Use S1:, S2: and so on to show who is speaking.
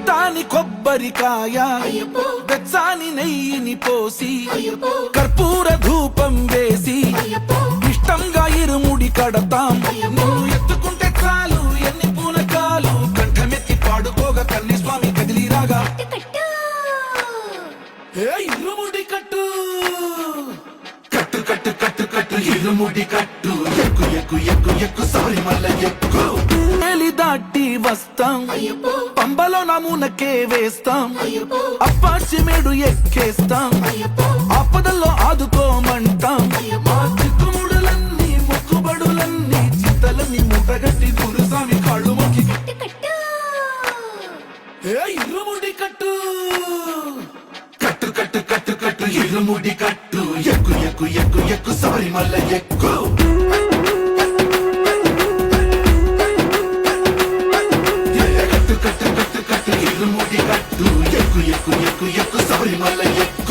S1: మెత్తాని కొబ్బరికాయ వెచ్చాని నెయ్యిని పోసి కర్పూర ధూపం వేసి ఇష్టంగా ఇరుముడి కడతాం. నువ్వు ఎత్తుకుంటే చాలు ఎన్ని పూనకాలు కంఠమెత్తి పాడుకోగా కన్ని స్వామి కదిలిరాగా ఇరుముడి కట్టు కట్టు కట్టు కట్టు కట్టు ఇరుముడి కట్టు ఎక్కు ఎక్కు ఎక్కు ఎక్కు శబరిమల ఎక్కు. ఏలి దాటి వస్తాం పంబలో నమూనకే వేస్తాం అప్పాచిమేడు ఎక్కేస్తాం ఆపదల్లో ఆదుకోమంటాం. మా చిక్కుముడులన్నీ మొక్కుబడులన్నీ చిత్తలన్నీ ముట్టగట్టి గురుస్వామి కాళ్ళు మొక్కి ఇరుముడి కట్టు కట్టు కట్టు కట్టు కట్టు ఇరుముడి కట్టు ఎక్కు ఎక్కు ఎక్కు ఎక్కు శబరిమల ఎక్కు. కట్టు కట్టు కట్టు కట్టు ఇరుముడి కట్టు ఎక్కు ఎక్కు ఎక్కు ఎక్కు శబరిమల ఎక్కు.